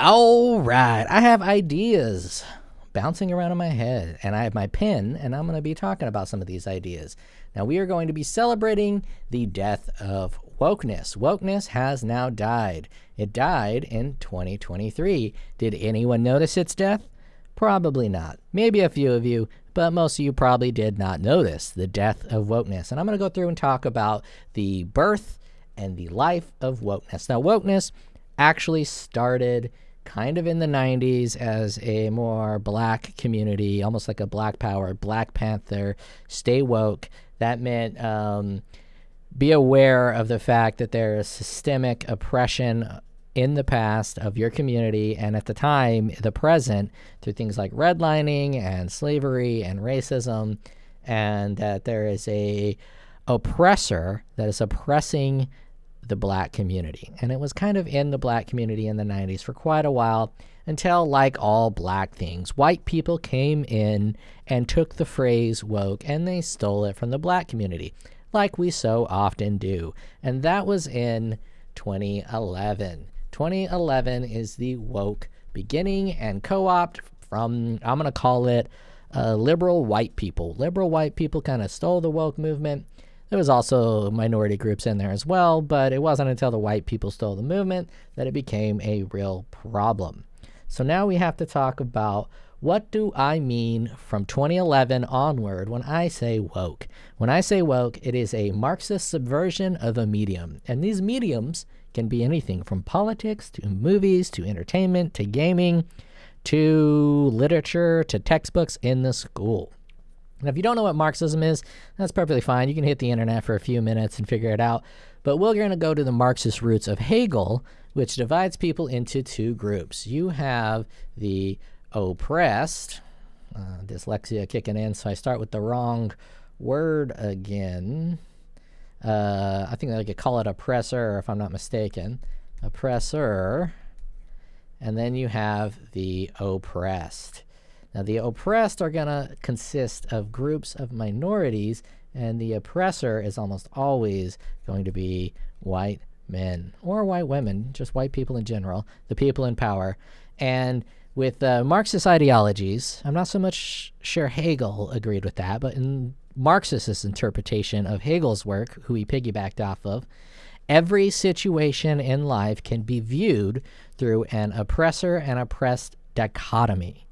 All right, I have ideas bouncing around in my head, and I have my pen, and I'm going to be talking about some of these ideas. Now, we are going to be celebrating the death of wokeness. Wokeness has now died. It died in 2023. Did anyone notice its death? Probably not. Maybe a few of you, but most of you probably did not notice the death of wokeness. And I'm going to go through and talk about the birth and the life of wokeness. Now, wokeness actually started kind of in the 90s as a more black community, almost like a Black Power, Black Panther, stay woke. That meant be aware of the fact that there is systemic oppression in the past of your community, and at the time, the present, through things like redlining and slavery and racism, and that there is a oppressor that is oppressing the black community. And it was kind of in the black community in the 90s for quite a while until, like all black things, white people came in and took the phrase woke and they stole it from the black community, like we so often do. And that was in 2011. 2011 is the woke beginning and co-opt from, I'm going to call it liberal white people. Liberal white people kind of stole the woke movement. There was also minority groups in there as well, but it wasn't until the white people stole the movement that it became a real problem. So now we have to talk about, what do I mean from 2011 onward when I say woke? When I say woke, it is a Marxist subversion of a medium. And these mediums can be anything from politics to movies to entertainment to gaming to literature to textbooks in the school. Now, if you don't know what Marxism is, that's perfectly fine. You can hit the internet for a few minutes and figure it out. But we're going to go to the Marxist roots of Hegel, which divides people into two groups. You have the oppressed, dyslexia kicking in, so I start with the wrong word again. I think they could call it oppressor, if I'm not mistaken. Oppressor. And then you have the oppressed. Now, the oppressed are going to consist of groups of minorities, and the oppressor is almost always going to be white men or white women, just white people in general, the people in power. And with Marxist ideologies, I'm not so much sure Hegel agreed with that, but in Marxist's interpretation of Hegel's work, who he piggybacked off of, every situation in life can be viewed through an oppressor and oppressed dichotomy.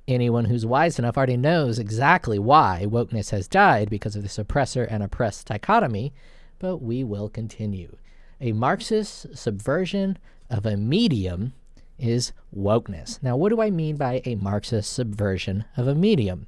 Anyone who's wise enough already knows exactly why wokeness has died, because of this oppressor and oppressed dichotomy, but we will continue. A Marxist subversion of a medium is wokeness. Now, what do I mean by a Marxist subversion of a medium?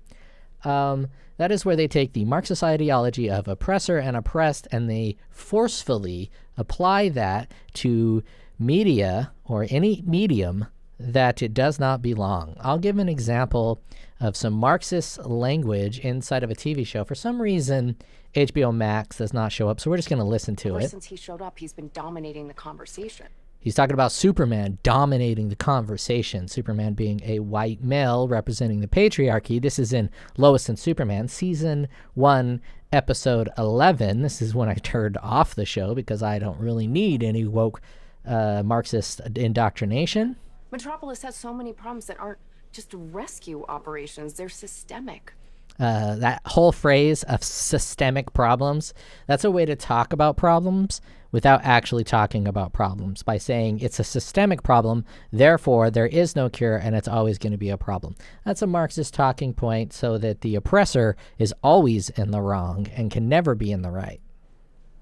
That is where they take the Marxist ideology of oppressor and oppressed, and they forcefully apply that to media or any medium that it does not belong. I'll give an example of some Marxist language inside of a TV show. For some reason, HBO Max does not show up, so we're just going to listen to it. Since he showed up, he's been dominating the conversation. He's talking about Superman dominating the conversation. Superman being a white male representing the patriarchy. This is in Lois and Superman, Season 1, Episode 11. This is when I turned off the show because I don't really need any woke Marxist indoctrination. Metropolis has so many problems that aren't just rescue operations. They're systemic. That whole phrase of systemic problems, that's a way to talk about problems without actually talking about problems, by saying it's a systemic problem, therefore there is no cure and it's always going to be a problem. That's a Marxist talking point, so that the oppressor is always in the wrong and can never be in the right.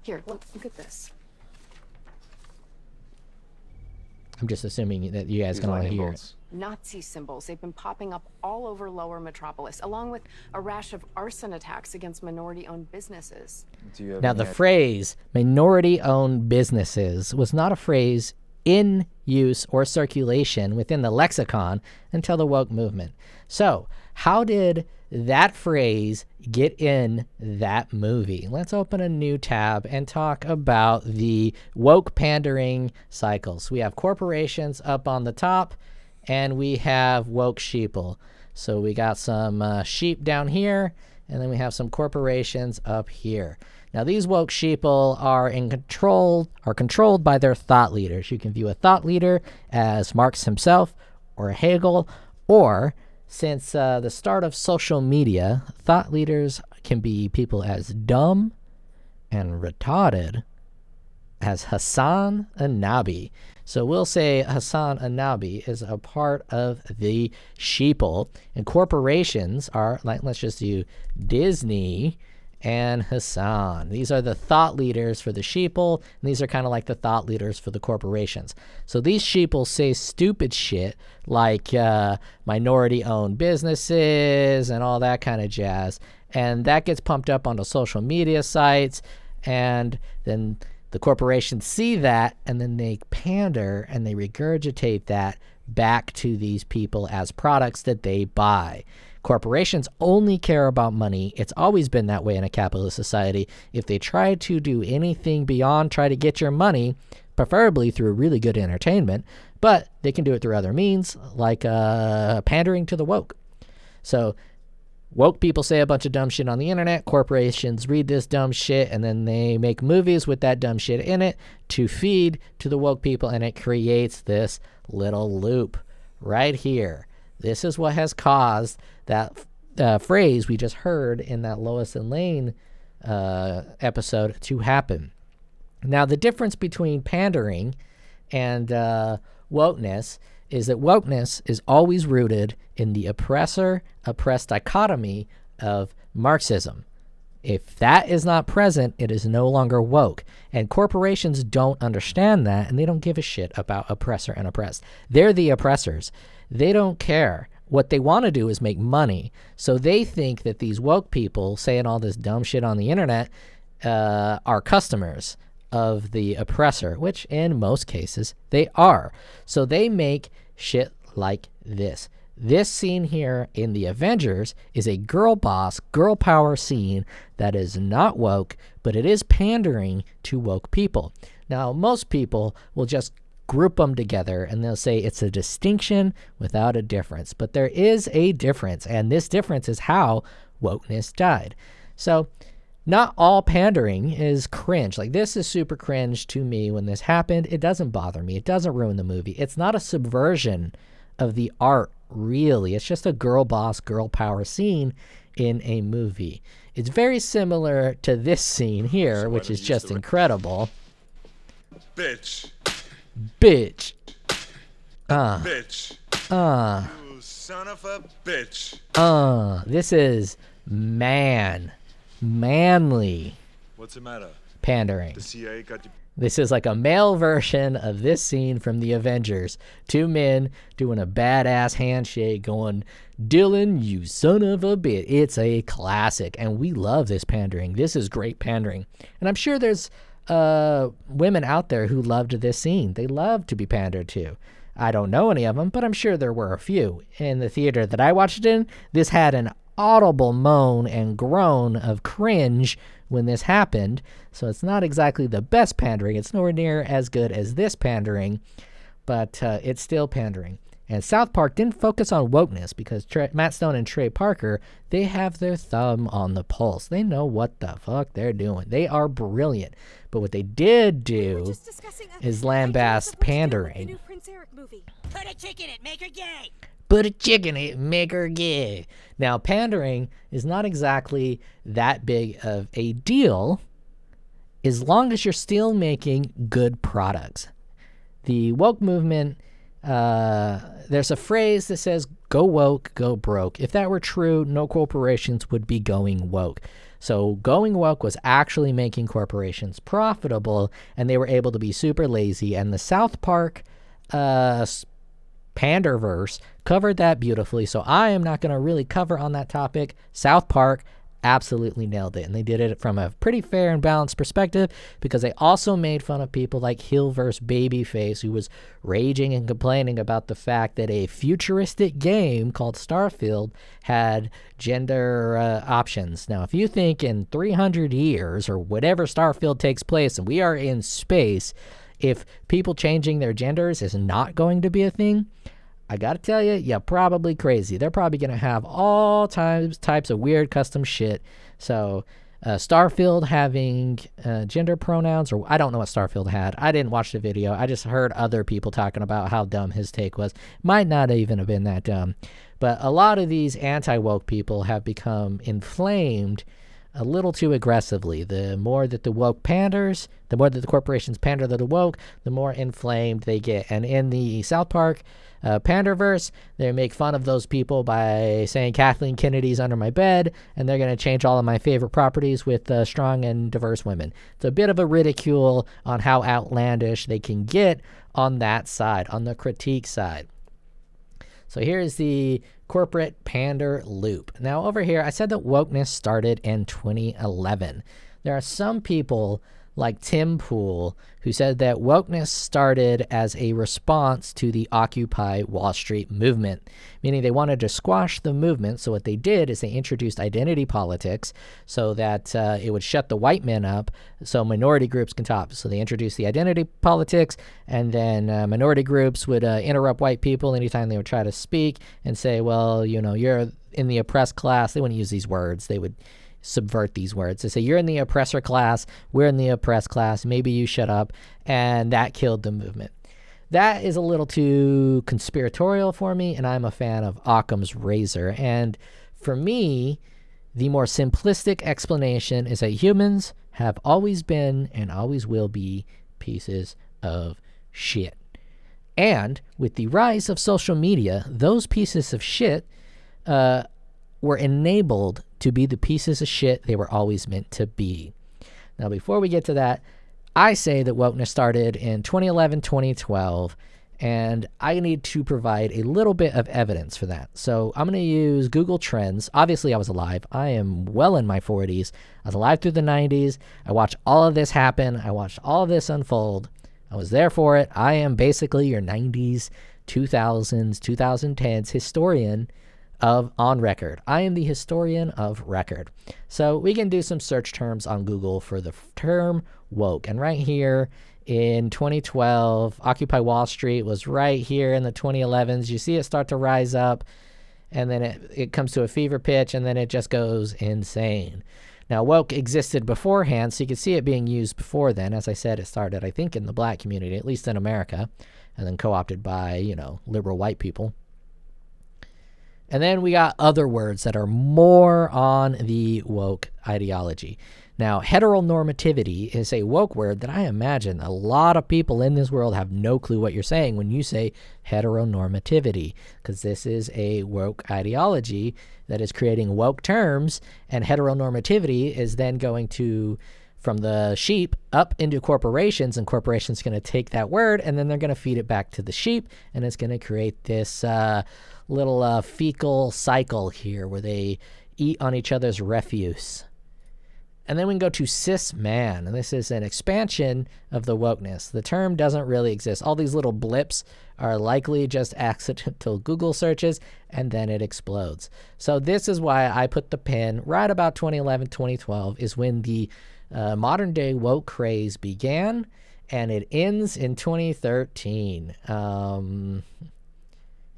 Here, look at this. I'm just assuming that you guys can all hear it. Nazi symbols. They've been popping up all over Lower Metropolis, along with a rash of arson attacks against minority-owned businesses. Now, the phrase minority-owned businesses was not a phrase in use or circulation within the lexicon until the woke movement. So how did that phrase get in that movie? Let's open a new tab and talk about the woke pandering cycles. We have corporations up on the top, and we have woke sheeple. So we got some sheep down here, and then we have some corporations up here. Now, these woke sheeple are controlled by their thought leaders. You can view a thought leader as Marx himself or Hegel, or since the start of social media, thought leaders can be people as dumb and retarded as Hassan Anabi. So we'll say Hassan Anabi is a part of the sheeple, and corporations are, like, let's just do Disney and Hassan. These are the thought leaders for the sheeple, and these are kind of like the thought leaders for the corporations. So these sheeple say stupid shit like minority-owned businesses and all that kind of jazz, and that gets pumped up onto social media sites, and then the corporations see that, and then they pander and they regurgitate that back to these people as products that they buy. Corporations only care about money. It's always been that way in a capitalist society. If they try to do anything beyond try to get your money, preferably through really good entertainment, but they can do it through other means, like pandering to the woke. So woke people say a bunch of dumb shit on the internet. Corporations read this dumb shit, and then they make movies with that dumb shit in it to feed to the woke people, and it creates this little loop right here. This is what has caused that phrase we just heard in that Lois and Lane episode to happen. Now, the difference between pandering and wokeness is that wokeness is always rooted in the oppressor-oppressed dichotomy of Marxism. If that is not present, it is no longer woke. And corporations don't understand that, and they don't give a shit about oppressor and oppressed. They're the oppressors. They don't care. What they want to do is make money. So they think that these woke people saying all this dumb shit on the internet are customers of the oppressor, which in most cases they are. So they make shit like this. This scene here in The Avengers is a girl boss, girl power scene that is not woke, but it is pandering to woke people. Now, most people will just group them together and they'll say it's a distinction without a difference. But there is a difference, and this difference is how wokeness died. So not all pandering is cringe. Like, this is super cringe to me when this happened. It doesn't bother me. It doesn't ruin the movie. It's not a subversion of the art, really. It's just a girl boss, girl power scene in a movie. It's very similar to this scene here, which is just incredible. Bitch. Bitch. Bitch. You son of a bitch. This is manly What's the matter? pandering. The CIA got you. This is like a male version of this scene from The Avengers. Two men doing a badass handshake going, Dylan, you son of a bitch. It's a classic, and we love this pandering. This is great pandering. And I'm sure there's women out there who loved this scene. They love to be pandered to. I don't know any of them, but I'm sure there were a few. In the theater that I watched it in, this had an audible moan and groan of cringe when this happened. So it's not exactly the best pandering. It's nowhere near as good as this pandering, but it's still pandering. And South Park didn't focus on wokeness because Matt Stone and Trey Parker, they have their thumb on the pulse. They know what the fuck they're doing. They are brilliant. But what they did do is lambast pandering. Put a chick in it, make her gay. Put a chick in it, make her gay. Now, pandering is not exactly that big of a deal as long as you're still making good products. The woke movement, there's a phrase that says, go woke, go broke. If that were true, no corporations would be going woke. So going woke was actually making corporations profitable, and they were able to be super lazy. And the South Park Panderverse covered that beautifully, so I am not going to really cover on that topic. South Park absolutely nailed it, and they did it from a pretty fair and balanced perspective because they also made fun of people like Hill vs. Babyface, who was raging and complaining about the fact that a futuristic game called Starfield had gender options. Now, if you think in 300 years or whatever Starfield takes place and we are in space, if people changing their genders is not going to be a thing, I gotta tell you, you're probably crazy. They're probably gonna have all types of weird custom shit. So Starfield having gender pronouns, or I don't know what Starfield had. I didn't watch the video. I just heard other people talking about how dumb his take was. Might not even have been that dumb. But a lot of these anti-woke people have become inflamed a little too aggressively. The more that the woke panders, the more that the corporations pander to the woke, the more inflamed they get. And in the South Park Panderverse, they make fun of those people by saying Kathleen Kennedy's under my bed, and they're going to change all of my favorite properties with strong and diverse women. It's a bit of a ridicule on how outlandish they can get on that side, on the critique side. So here's the corporate pander loop. Now over here, I said that wokeness started in 2011. There are some people like Tim Pool who said that wokeness started as a response to the Occupy Wall Street movement, meaning they wanted to squash the movement. So what they did is they introduced identity politics so that it would shut the white men up so minority groups can talk. So they introduced the identity politics, and then minority groups would interrupt white people anytime they would try to speak and say, well, you know, you're in the oppressed class. They wouldn't use these words. They would subvert these words. They say, you're in the oppressor class, we're in the oppressed class, maybe you shut up. And that killed the movement. That is a little too conspiratorial for me, and I'm a fan of Occam's razor. And for me, the more simplistic explanation is that humans have always been and always will be pieces of shit. And with the rise of social media, those pieces of shit were enabled to be the pieces of shit they were always meant to be. Now, before we get to that, I say that wokeness started in 2011, 2012, and I need to provide a little bit of evidence for that. So I'm going to use Google Trends. Obviously, I was alive. I am well in my 40s. I was alive through the 90s. I watched all of this happen. I watched all of this unfold. I was there for it. I am basically your 90s, 2000s, 2010s historian on record. I am the historian of record. So we can do some search terms on Google for the term woke. And right here in 2012, Occupy Wall Street was right here in the 2011s. You see it start to rise up, and then it comes to a fever pitch, and then it just goes insane. Now, woke existed beforehand, so you can see it being used before then. As I said, it started, I think, in the black community, at least in America, and then co-opted by, liberal white people. And then we got other words that are more on the woke ideology. Now, heteronormativity is a woke word that I imagine a lot of people in this world have no clue what you're saying when you say heteronormativity, because this is a woke ideology that is creating woke terms, and heteronormativity is then going to, from the sheep up into corporations, and corporations going to take that word and then they're going to feed it back to the sheep, and it's going to create this little fecal cycle here where they eat on each other's refuse. And then we can go to cis man, and this is an expansion of the wokeness. The term doesn't really exist. All these little blips are likely just accidental Google searches, and then it explodes. So this is why I put the pin right about 2011, 2012 is when the modern day woke craze began, and it ends in 2013.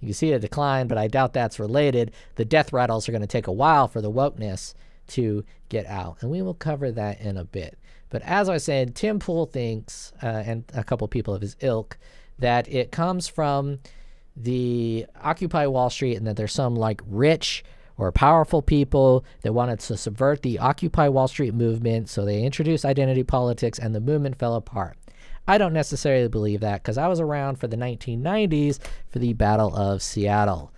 You can see a decline, but I doubt that's related. The death rattles are going to take a while for the wokeness to get out, and we will cover that in a bit. But as I said, Tim Pool thinks, and a couple people of his ilk, that it comes from the Occupy Wall Street, and that there's some like rich or powerful people that wanted to subvert the Occupy Wall Street movement, so they introduced identity politics and the movement fell apart. I don't necessarily believe that, because I was around for the 1990s for the Battle of Seattle.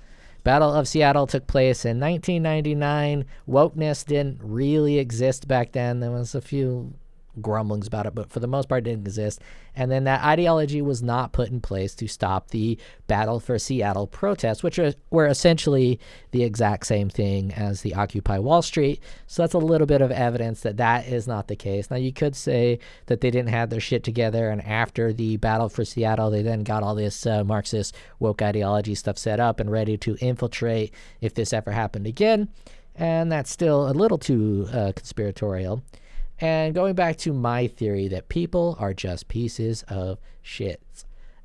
Battle of Seattle took place in 1999. Wokeness didn't really exist back then. There was a few grumblings about it, but for the most part it didn't exist. And then that ideology was not put in place to stop the Battle for Seattle protests, which were essentially the exact same thing as the Occupy Wall Street. So that's a little bit of evidence that that is not the case. Now, you could say that they didn't have their shit together, and after the Battle for Seattle, they then got all this Marxist woke ideology stuff set up and ready to infiltrate if this ever happened again. And that's still a little too conspiratorial. And going back to my theory that people are just pieces of shit.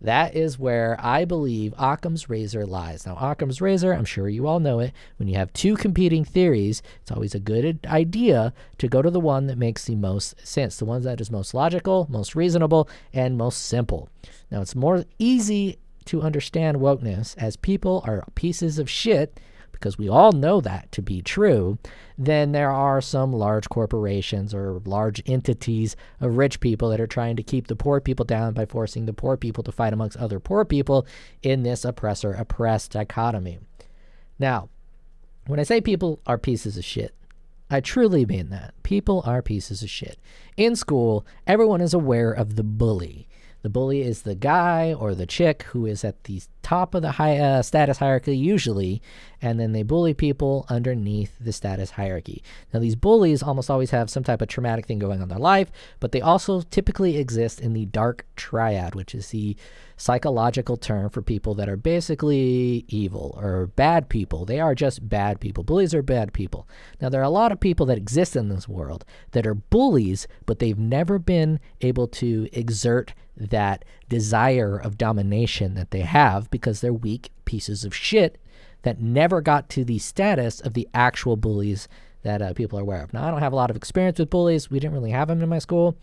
That is where I believe Occam's razor lies. Now, Occam's razor, I'm sure you all know it. When you have two competing theories, it's always a good idea to go to the one that makes the most sense, the one that is most logical, most reasonable, and most simple. Now, it's more easy to understand wokeness as people are pieces of shit, because we all know that to be true, then there are some large corporations or large entities of rich people that are trying to keep the poor people down by forcing the poor people to fight amongst other poor people in this oppressor-oppressed dichotomy. Now, when I say people are pieces of shit, I truly mean that. People are pieces of shit. In school, everyone is aware of the bully. The bully is the guy or the chick who is at the top of the high status hierarchy usually, and then they bully people underneath the status hierarchy. Now, these bullies almost always have some type of traumatic thing going on in their life, but they also typically exist in the dark triad, which is the psychological term for people that are basically evil or bad people. They are just bad people. Bullies are bad people. Now, there are a lot of people that exist in this world that are bullies, but they've never been able to exert that desire of domination that they have because they're weak pieces of shit that never got to the status of the actual bullies that people are aware of. Now, I don't have a lot of experience with bullies. We didn't really have them in my school.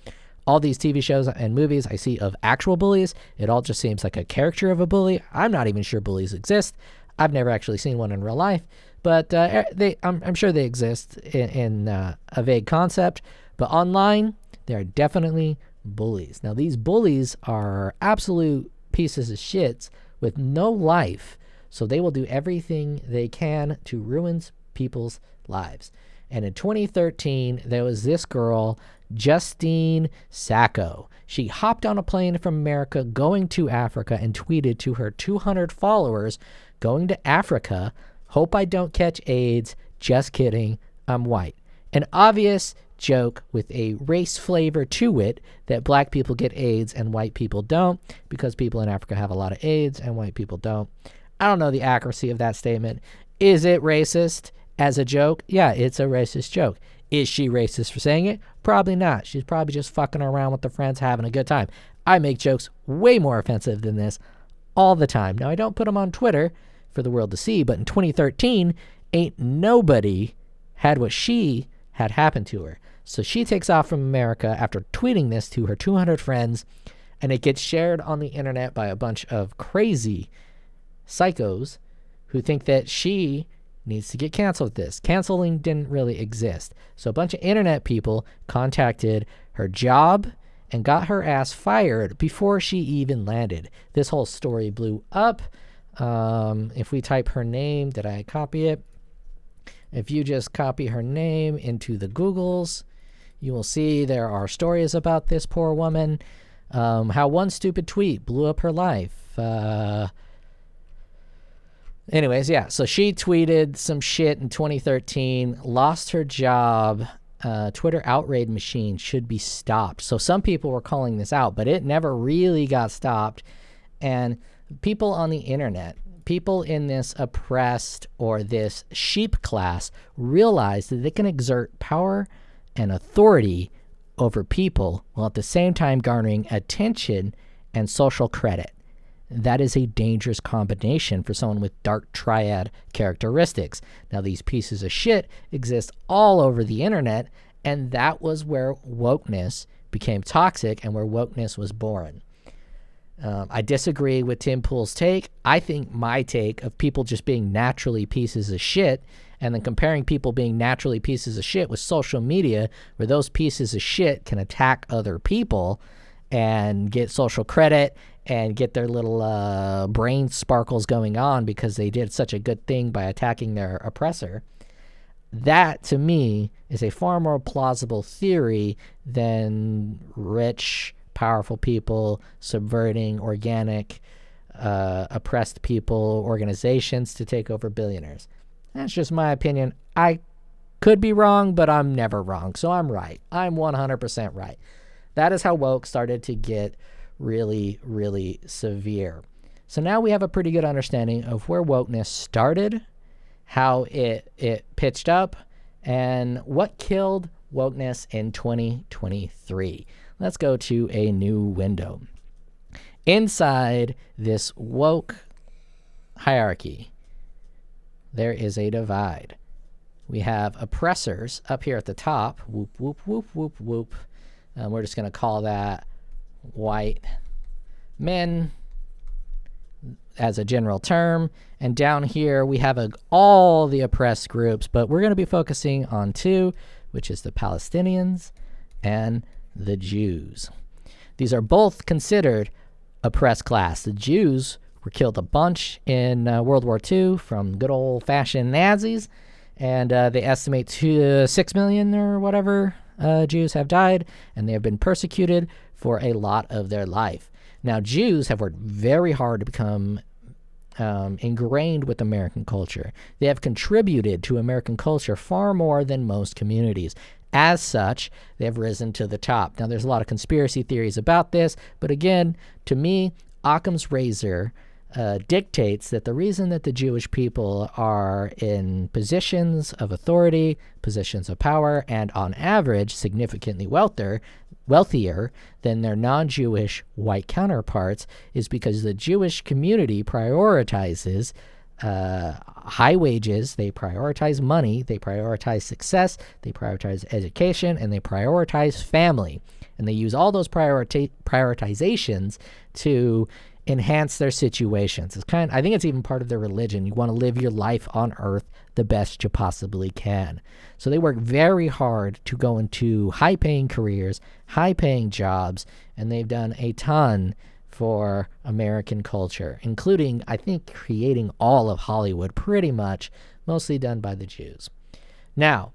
All these TV shows and movies I see of actual bullies, it all just seems like a caricature of a bully. I'm not even sure bullies exist. I've never actually seen one in real life, but I'm sure they exist in a vague concept. But online, there are definitely bullies. Now, these bullies are absolute pieces of shits with no life, so they will do everything they can to ruin people's lives. And in 2013, there was this girl, Justine Sacco. She hopped on a plane from America going to Africa and tweeted to her 200 followers, "Going to Africa, hope I don't catch AIDS, just kidding, I'm white." An obvious joke with a race flavor to it that black people get AIDS and white people don't, because people in Africa have a lot of AIDS and white people don't. I don't know the accuracy of that statement. Is it racist as a joke? Yeah, it's a racist joke. Is she racist for saying it? Probably not. She's probably just fucking around with her friends having a good time. I make jokes way more offensive than this all the time. Now, I don't put them on Twitter for the world to see, but in 2013, ain't nobody had what she had happen to her. So she takes off from America after tweeting this to her 200 friends, and it gets shared on the internet by a bunch of crazy psychos who think that she needs to get canceled with this. Canceling didn't really exist. So a bunch of internet people contacted her job and got her ass fired before she even landed. This whole story blew up. If we type her name, did I copy it? If you just copy her name into the Googles, you will see there are stories about this poor woman, how one stupid tweet blew up her life. Anyways, yeah, so she tweeted some shit in 2013, lost her job. Twitter outrage machine should be stopped. So some people were calling this out, but it never really got stopped. And people on the internet, people in this oppressed or this sheep class, realize that they can exert power and authority over people while at the same time garnering attention and social credit. That is a dangerous combination for someone with dark triad characteristics. Now, these pieces of shit exist all over the internet, and that was where wokeness became toxic and where wokeness was born. I disagree with Tim Pool's take. I think my take of people just being naturally pieces of shit and then comparing people being naturally pieces of shit with social media, where those pieces of shit can attack other people and get social credit and get their little brain sparkles going on because they did such a good thing by attacking their oppressor. That, to me, is a far more plausible theory than rich, powerful people subverting organic, oppressed people, organizations to take over billionaires. That's just my opinion. I could be wrong, but I'm never wrong, so I'm right. I'm 100% right. That is how woke started to get really, really severe. So now we have a pretty good understanding of where wokeness started, how it pitched up, and what killed wokeness in 2023. Let's go to a new window. inside this woke hierarchy, there is a divide. We have oppressors up here at the top. Whoop, whoop, whoop, whoop, whoop. We're just going to call that white men as a general term. And down here we have all the oppressed groups, but we're going to be focusing on two, which is the Palestinians and the Jews. These are both considered oppressed class. The Jews were killed a bunch in World War II from good old-fashioned Nazis, and they estimate 6 million or whatever Jews have died, and they have been persecuted for a lot of their life. Now, Jews have worked very hard to become ingrained with American culture. They have contributed to American culture far more than most communities. As such, they have risen to the top. Now, there's a lot of conspiracy theories about this, but again, to me, Occam's razor dictates that the reason that the Jewish people are in positions of authority, positions of power, and on average significantly wealthier than their non-Jewish white counterparts is because the Jewish community prioritizes high wages, they prioritize money, they prioritize success, they prioritize education, and they prioritize family. And they use all those prioritizations to enhance their situations. I think it's even part of their religion. You want to live your life on earth the best you possibly can. So they work very hard to go into high-paying careers, high-paying jobs, and they've done a ton for American culture, including, I think, creating all of Hollywood pretty much, mostly done by the Jews. Now,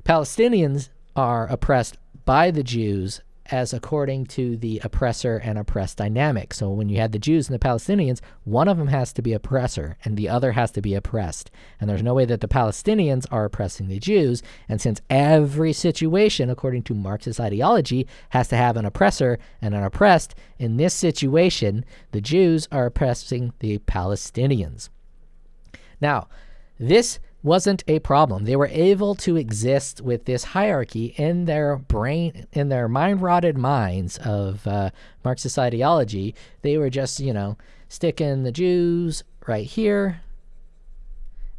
Palestinians are oppressed by the Jews as according to the oppressor and oppressed dynamic. So when you had the Jews and the Palestinians, one of them has to be oppressor and the other has to be oppressed. And there's no way that the Palestinians are oppressing the Jews. And since every situation, according to Marxist ideology, has to have an oppressor and an oppressed, in this situation, the Jews are oppressing the Palestinians. Now, this wasn't a problem. They were able to exist with this hierarchy in their brain, in their mind-rotted minds of Marxist ideology. They were just, sticking the Jews right here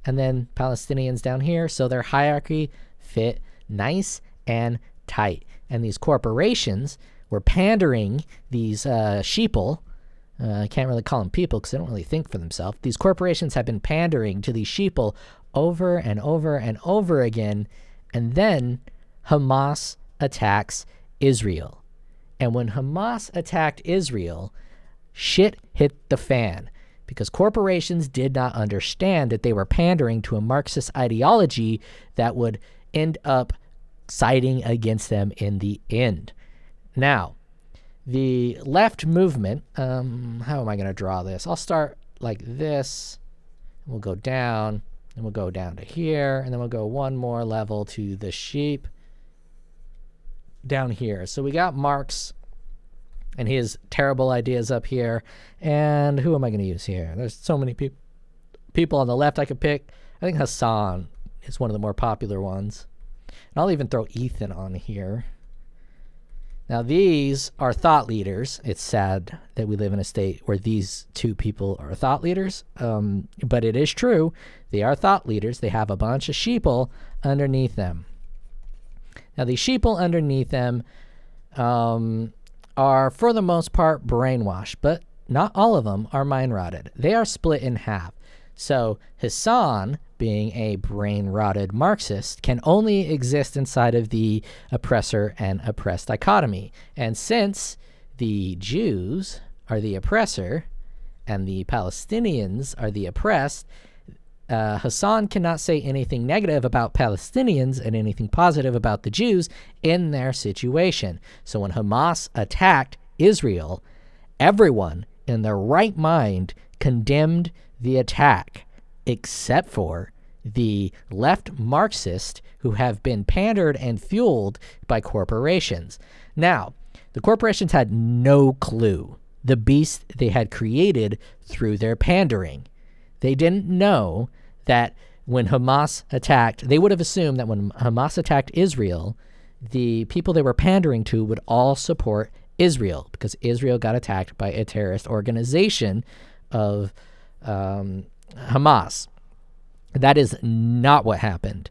and then Palestinians down here. So their hierarchy fit nice and tight. And these corporations were pandering these sheeple. I can't really call them people because they don't really think for themselves. These corporations have been pandering to these sheeple over and over and over again, and then Hamas attacks Israel. And when Hamas attacked Israel, shit hit the fan because corporations did not understand that they were pandering to a Marxist ideology that would end up siding against them in the end. Now, the left movement, how am I going to draw this? I'll start like this. We'll go down. And we'll go down to here, and then we'll go one more level to the sheep down here. So we got Marx and his terrible ideas up here. And who am I going to use here? There's so many people on the left I could pick. I think Hassan is one of the more popular ones. And I'll even throw Ethan on here. Now, these are thought leaders. It's sad that we live in a state where these two people are thought leaders, but it is true. They are thought leaders. They have a bunch of sheeple underneath them. Now, these sheeple underneath them are, for the most part, brainwashed, but not all of them are mind-rotted. They are split in half. So Hassan, being a brain-rotted Marxist, can only exist inside of the oppressor and oppressed dichotomy. And since the Jews are the oppressor and the Palestinians are the oppressed, Hassan cannot say anything negative about Palestinians and anything positive about the Jews in their situation. So when Hamas attacked Israel, everyone in their right mind condemned the attack, except for the left Marxists who have been pandered and fueled by corporations. Now, the corporations had no clue the beast they had created through their pandering. They didn't know that when Hamas attacked, they would have assumed that when Hamas attacked Israel, the people they were pandering to would all support Israel, because Israel got attacked by a terrorist organization of Hamas. That is not what happened.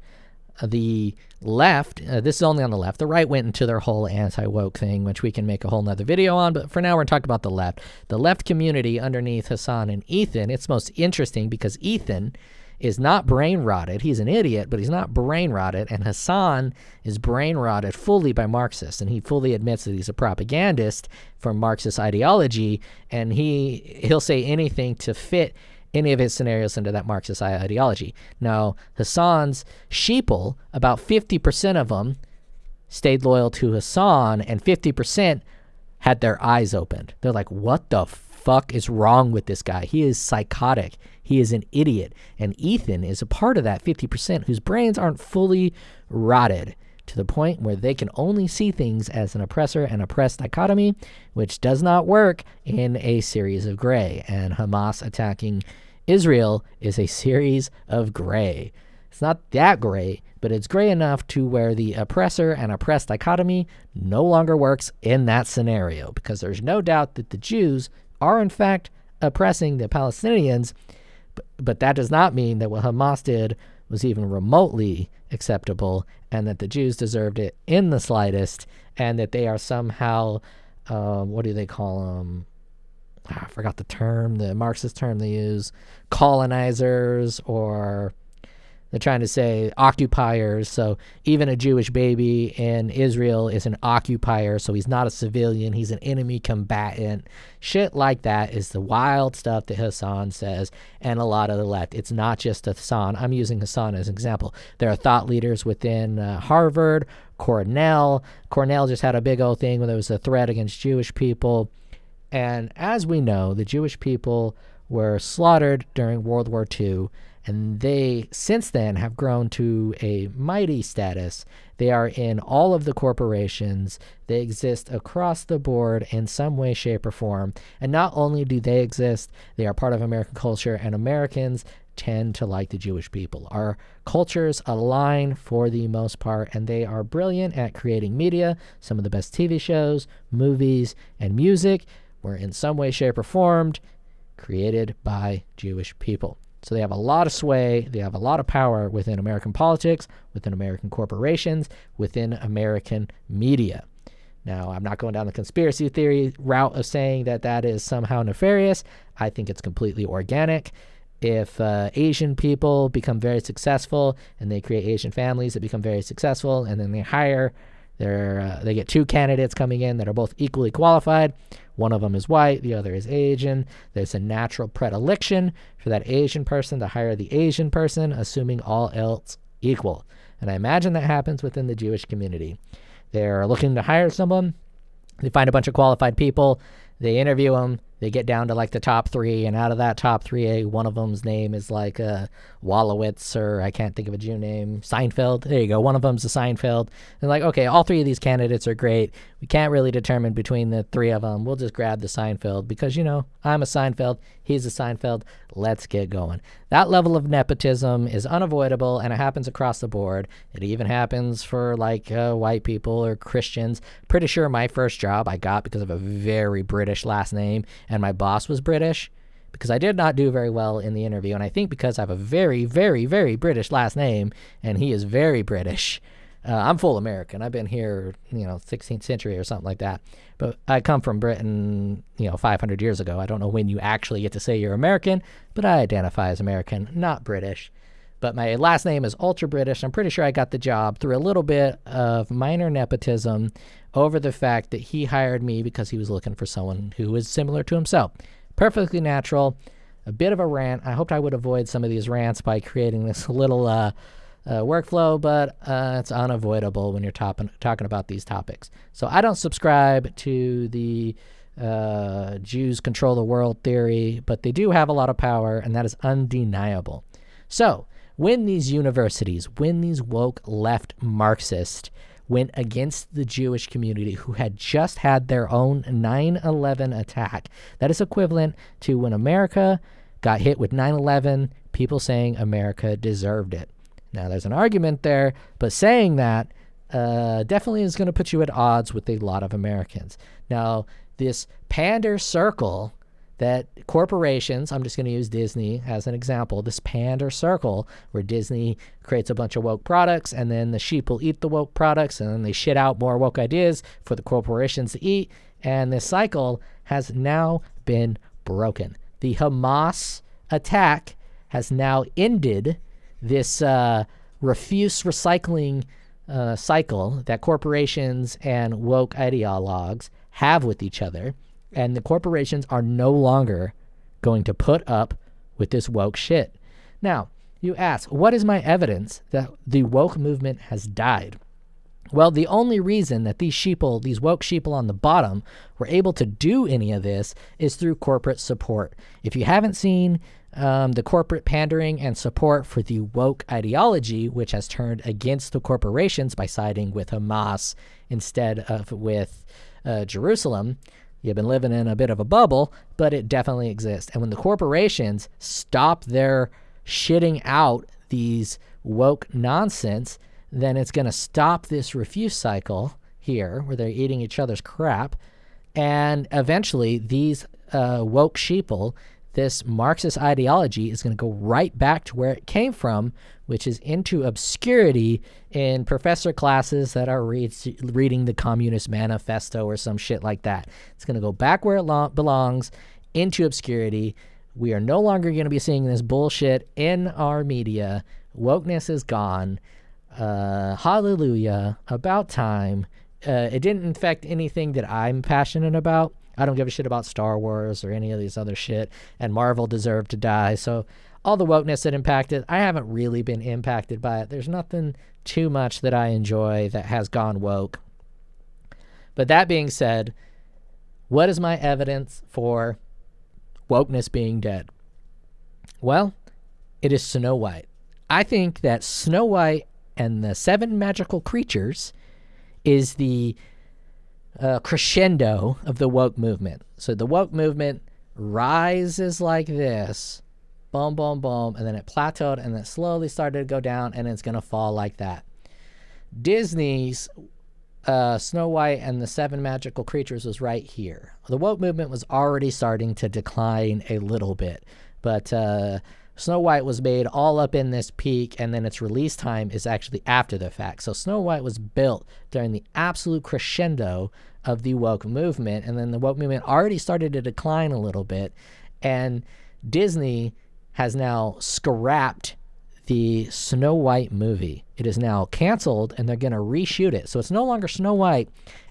The left, this is only on the left. The right went into their whole anti-woke thing, which we can make a whole nother video on. But for now, we're talking about the left. The left community underneath Hassan and Ethan, it's most interesting because Ethan is not brain rotted. He's an idiot, but he's not brain rotted. And Hassan is brain rotted fully by Marxists. And he fully admits that he's a propagandist for Marxist ideology. And he'll say anything to fit any of his scenarios into that Marxist ideology. Now, Hassan's sheeple, about 50% of them stayed loyal to Hassan, and 50% had their eyes opened. They're like, what the fuck is wrong with this guy? He is psychotic. He is an idiot. And Ethan is a part of that 50% whose brains aren't fully rotted to the point where they can only see things as an oppressor and oppressed dichotomy, which does not work in a series of gray. And Hamas attacking Israel is a series of gray. It's not that gray, but it's gray enough to where the oppressor and oppressed dichotomy no longer works in that scenario, because there's no doubt that the Jews are in fact oppressing the Palestinians, but that does not mean that what Hamas did was even remotely acceptable, and that the Jews deserved it in the slightest, and that they are somehow, what do they call them? I forgot the term, the Marxist term they use, colonizers, or they're trying to say occupiers. So even a Jewish baby in Israel is an occupier, so he's not a civilian, he's an enemy combatant. Shit like that is the wild stuff that Hassan says, and a lot of the left. It's not just Hassan. I'm using Hassan as an example. There are thought leaders within Harvard, Cornell. Cornell just had a big old thing when there was a threat against Jewish people. And as we know, the Jewish people were slaughtered during World War II, and they, since then, have grown to a mighty status. They are in all of the corporations. They exist across the board in some way, shape, or form. And not only do they exist, they are part of American culture, and Americans tend to like the Jewish people. Our cultures align for the most part, and they are brilliant at creating media. Some of the best TV shows, movies, and music were in some way, shape, or form created by Jewish people. So they have a lot of sway, they have a lot of power within American politics, within American corporations, within American media. Now, I'm not going down the conspiracy theory route of saying that that is somehow nefarious. I think it's completely organic. If Asian people become very successful and they create Asian families that become very successful, and then they hire they get two candidates coming in that are both equally qualified. One of them is white, the other is Asian. There's a natural predilection for that Asian person to hire the Asian person, assuming all else equal. And I imagine that happens within the Jewish community. They're looking to hire someone. They find a bunch of qualified people. They interview them. They get down to like the top three, and out of that top three, one of them's name is like Wolowitz, or I can't think of a Jew name, Seinfeld. There you go. One of them's a Seinfeld. And like, okay, all three of these candidates are great. We can't really determine between the three of them. We'll just grab the Seinfeld because, you know, I'm a Seinfeld. He's a Seinfeld. Let's get going. That level of nepotism is unavoidable, and it happens across the board. It even happens for like white people or Christians. Pretty sure my first job I got because of a very British last name, and my boss was British, because I did not do very well in the interview. And I think because I have a very, very, very British last name, and he is very British. I'm full American. I've been here, 16th century or something like that. But I come from Britain, 500 years ago. I don't know when you actually get to say you're American, but I identify as American, not British. But my last name is ultra British. I'm pretty sure I got the job through a little bit of minor nepotism over the fact that he hired me because he was looking for someone who was similar to himself. Perfectly natural. A bit of a rant. I hoped I would avoid some of these rants by creating this little workflow, but it's unavoidable when you're talking about these topics. So I don't subscribe to the Jews control the world theory, but they do have a lot of power, and that is undeniable. So when these universities, when these woke left Marxists went against the Jewish community who had just had their own 9/11 attack, that is equivalent to when America got hit with 9/11, people saying America deserved it. Now, there's an argument there, but saying that definitely is going to put you at odds with a lot of Americans. Now, this pander circle that corporations, I'm just going to use Disney as an example, this pander circle where Disney creates a bunch of woke products and then the sheep will eat the woke products and then they shit out more woke ideas for the corporations to eat. And this cycle has now been broken. The Hamas attack has now ended this refuse recycling cycle that corporations and woke ideologues have with each other. And the corporations are no longer going to put up with this woke shit. Now, you ask, what is my evidence that the woke movement has died? Well, the only reason that these woke sheeple on the bottom were able to do any of this is through corporate support. If you haven't seen the corporate pandering and support for the woke ideology, which has turned against the corporations by siding with Hamas instead of with Jerusalem, you've been living in a bit of a bubble, but it definitely exists. And when the corporations stop their shitting out these woke nonsense, then it's going to stop this refuse cycle here where they're eating each other's crap. And eventually these woke sheeple, this Marxist ideology is going to go right back to where it came from, which is into obscurity in professor classes that are reading the Communist Manifesto or some shit like that. It's going to go back where it belongs, into obscurity. We are no longer going to be seeing this bullshit in our media. Wokeness is gone. Hallelujah. About time. It didn't affect anything that I'm passionate about. I don't give a shit about Star Wars or any of these other shit, and Marvel deserved to die. So all the wokeness that impacted, I haven't really been impacted by it. There's nothing too much that I enjoy that has gone woke. But that being said, what is my evidence for wokeness being dead? Well, it is Snow White. I think that Snow White and the 7 magical creatures is the crescendo of the woke movement. So the woke movement rises like this, boom, boom, boom, and then it plateaued and then it slowly started to go down and it's going to fall like that. Disney's Snow White and the 7 magical creatures was right here. The woke movement was already starting to decline a little bit, but Snow White was made all up in this peak, and then its release time is actually after the fact. So Snow White was built during the absolute crescendo of the woke movement, and then the woke movement already started to decline a little bit, and Disney has now scrapped the Snow White movie. It is now canceled, and they're going to reshoot it. So it's no longer Snow White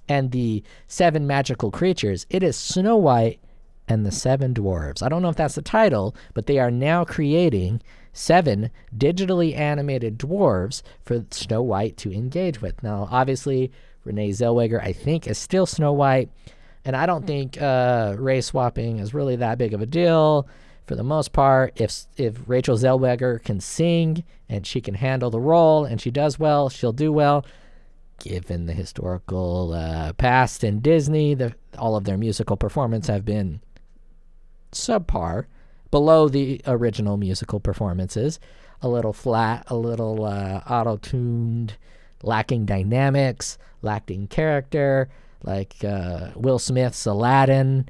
and the 7 magical creatures. It is Snow White and the 7 dwarves. I don't know if that's the title, but they are now creating 7 digitally animated dwarves for Snow White to engage with. Now, obviously, Renee Zellweger, I think, is still Snow White, and I don't think race swapping is really that big of a deal. For the most part, if Rachel Zellweger can sing and she can handle the role and she does well, she'll do well. Given the historical past in Disney, all of their musical performances have been subpar, below the original musical performances, a little flat, a little auto-tuned, lacking dynamics, lacking character, like Will Smith's Aladdin.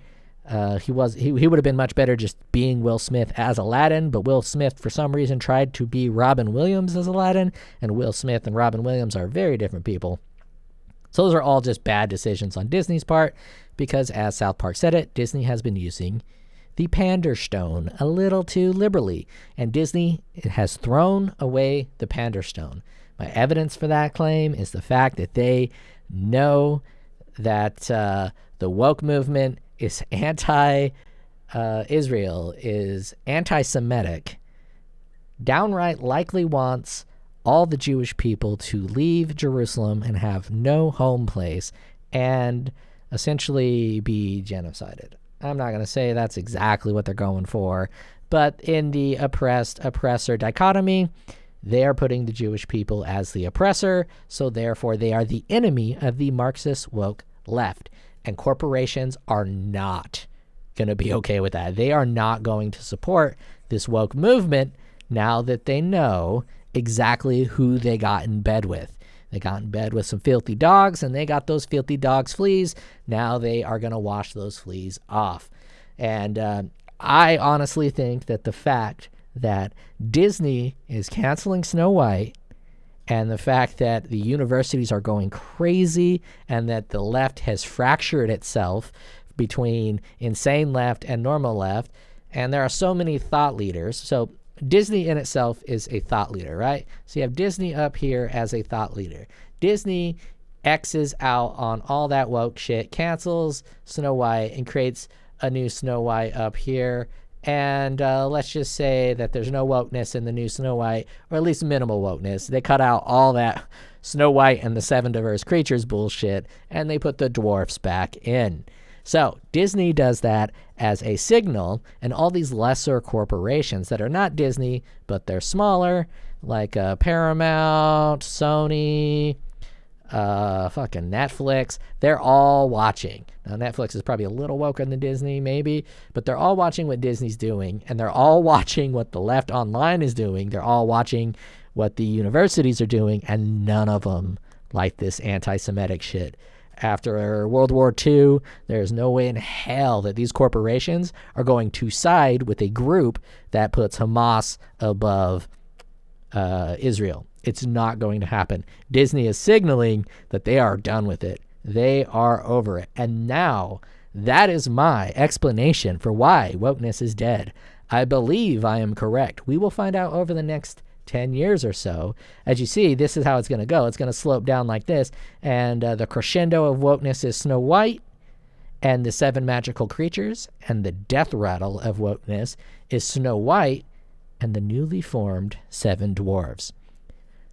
He would have been much better just being Will Smith as Aladdin, but Will Smith for some reason tried to be Robin Williams as Aladdin, and Will Smith and Robin Williams are very different people. So those are all just bad decisions on Disney's part, because as South Park said it, Disney has been using the pander stone a little too liberally, and Disney has thrown away the pander stone. My evidence for that claim is the fact that they know that the woke movement is anti-Israel, is anti-Semitic, downright likely wants all the Jewish people to leave Jerusalem and have no home place and essentially be genocided. I'm not going to say that's exactly what they're going for, but in the oppressed-oppressor dichotomy, they are putting the Jewish people as the oppressor, so therefore they are the enemy of the Marxist woke left. And corporations are not going to be okay with that. They are not going to support this woke movement now that they know exactly who they got in bed with. They got in bed with some filthy dogs, and they got those filthy dogs fleas. Now they are going to wash those fleas off. And I honestly think that the fact that Disney is canceling Snow White, and the fact that the universities are going crazy, and that the left has fractured itself between insane left and normal left, and there are so many thought leaders. So Disney in itself is a thought leader, right? So you have Disney up here as a thought leader. Disney X's out on all that woke shit, cancels Snow White, and creates a new Snow White up here. And let's just say that there's no wokeness in the new Snow White, or at least minimal wokeness. They cut out all that Snow White and the 7 diverse creatures bullshit, and they put the dwarfs back in. So Disney does that as a signal, and all these lesser corporations that are not Disney, but they're smaller, like Paramount, Sony, fucking Netflix, they're all watching. Now, Netflix is probably a little woker than Disney, maybe, but they're all watching what Disney's doing, and they're all watching what the left online is doing. They're all watching what the universities are doing, and none of them like this anti-Semitic shit. After World War II, there's no way in hell that these corporations are going to side with a group that puts Hamas above Israel. It's not going to happen. Disney is signaling that they are done with it. They are over it. And now, that is my explanation for why wokeness is dead. I believe I am correct. We will find out over the next 10 years or so. As you see, this is how it's going to go. It's going to slope down like this, and the crescendo of wokeness is Snow White and the 7 magical creatures, and the death rattle of wokeness is Snow White and the newly formed 7 dwarves.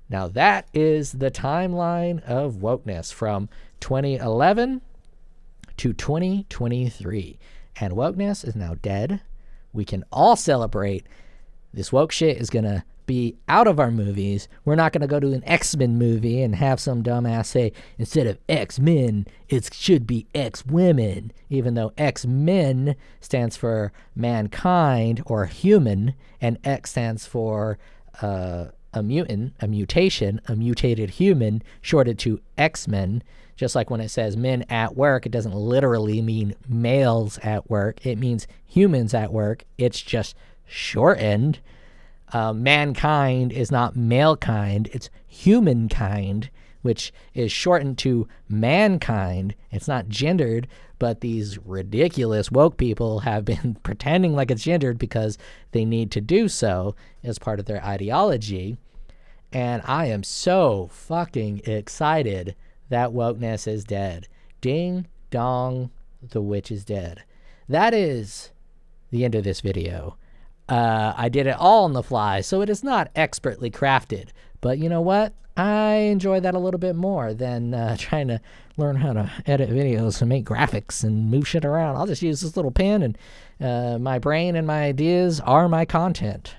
Now that is the timeline of wokeness from 2011 to 2023, and wokeness is now dead. We can all celebrate. This woke shit is going to be out of our movies. We're not going to go to an X-Men movie and have some dumbass say, instead of X-Men, it should be X-women, even though X-Men stands for mankind or human, and X stands for a mutant, a mutation, a mutated human, shorted to X-Men. Just like when it says men at work, it doesn't literally mean males at work. It means humans at work. It's just shortened. Mankind is not male kind, it's humankind, which is shortened to mankind. It's not gendered, but these ridiculous woke people have been pretending like it's gendered because they need to do so as part of their ideology. And I am so fucking excited that wokeness is dead. Ding dong, the witch is dead. That is the end of this video. I did it all on the fly, so it is not expertly crafted. But you know what? I enjoy that a little bit more than trying to learn how to edit videos and make graphics and move shit around. I'll just use this little pen, and my brain and my ideas are my content.